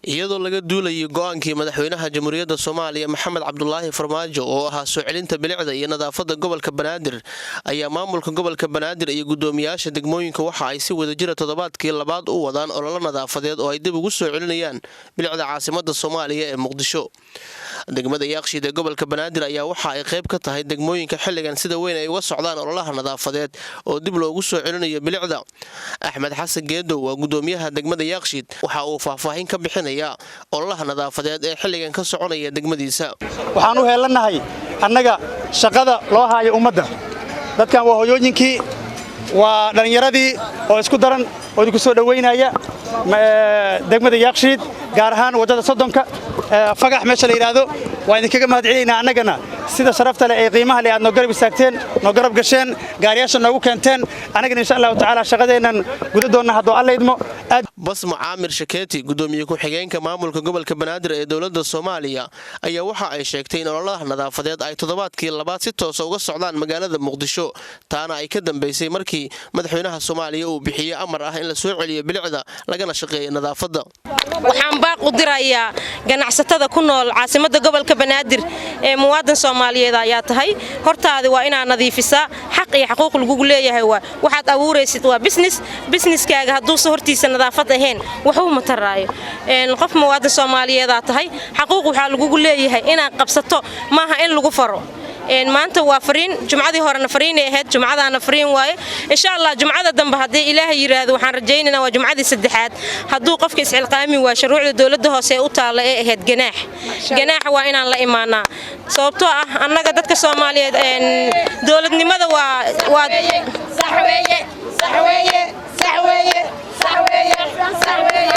iyadoo laga duulayo go'aankii madaxweynaha jamhuuriyadda Soomaaliya Maxamed Cabdullaahi Farmaajo oo ahaa soo celinta bilicda iyo nadaafadda gobolka Banaadir ayaa maamulka gobolka Banaadir iyo gudoomiyaasha degmooyinka waxa ay si wada jira toddobaadkii labaad u wadaan olole nadaafadeed oo ay dib ugu soo celinayaan bilicda caasimadda Soomaaliya ee Muqdisho. degmada Yaaqshiid ee gobolka Banaadir ayaa waxa ay qayb ka tahay degmooyinka xilligan sida weyn ay uga socdaan ololaha nadaafadeed oo dib loogu soo celinayo bilicda. Axmed Xasan Geedow waa gudoomiyaha degmada Yaaqshiid waxa uu faahfaahin ka bixinayaa ololaha nadaafadeed ee xilligan ka soconaya degmadiisa. waxaan u heelanahay annaga shaqada loo haayo ummadda. dadkan waa hooyooyinkii waa dhalinyaradii oo isku daran oo idinku soo dhaweynaya degmada Yaaqshiid gaar ahaan wadada Sodonka fagax meesha la yiraahdo waa idinkaga mahadcelinaynaa annagana sida sharafta leh ee qiimaha leh aad noo garab istaagteen noo garab gasheen gaariyaasha noogu keenteen annagana insha Allah taala shaqadeenan guda doona haddoo alla idmo. Basma Caamir Shakeeti gudoomiye ku xigeenka maamulka gobolka Banaadir ee dawladda Soomaaliya ayaa waxa ay sheegtay in ololaha nadaafadeed ay toddobaadkii labaad si toos ah uga socdaan magaalada Muqdisho taana ay ka dambeysay markii madaxweynaha Soomaaliya uu bixiyay amar ah in la soo celiyo bilicda lagana shaqeeyo nadaafadda. waxaan baaq u dirayaa ganacsatada ku nool caasimadda gobolka Banaadir ee muwaadin Soomaaliyeed ayaa tahay hortaada waa inaad nadiifisaa xaq iyo xuquuq lagu leeyahay waxaad abuuraysid waa businesskaaga hadduu soo hortiisa nadaafad ahayn wuxuu ma taraayo qof muwaadin Soomaaliyeed aad tahay xuquuq waxa lagu leeyahay inaad qabsato maaha in lagu faro. maanta waa fariin jumcadii horena fariin ay ahayd jumcadaana fariin waaye insha Allah jumcada dambe hadii Ilaahay yiraahdo waxaan rajaynaynaa waa jumcadii saddexaad hadduu qofka iscilqaami waa shuruucda dawladda hoose u taala ee ahayd ganaax waa inaan la imaanaa sababtoo ah annaga dadka Soomaaliyeed dawladnimada waa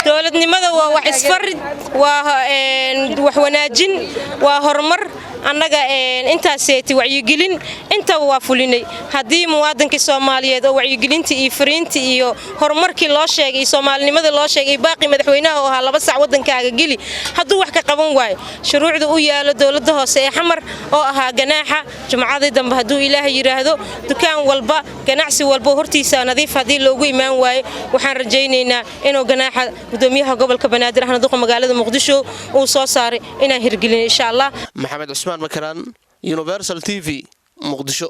dawladnimada waa wax isfarid waa wax wanaajin waa horumar annaga intaaseti wacyigelin inta waa fulinay hadii muwaadinka Soomaaliyeed oo wacyigelinta iyo fariinta iyo horumarkii loo sheegay Soomaalinimada loo sheegay baaqi madaxweynaha oo ahaa 2 saac wadankaaga gali haduu wax ka qaban waayo shuruucda u yaalo dawladda hoose ee xamar oo ahaa ganaaxa jumcadii dambe haduu Ilaahay yiraahdo dukaan walba ganacsi walba hortiisa nadiif hadii loogu imaan waayo waxaan rajaynaynaa inuu ganaaxa gudoomiyaha gobolka Banaadir ahna duqa magaalada Muqdisho uu soo saaray inaan hirgelin insha Allah. Maxamed Cusmaan Makaraan Universal TV Muqdisho.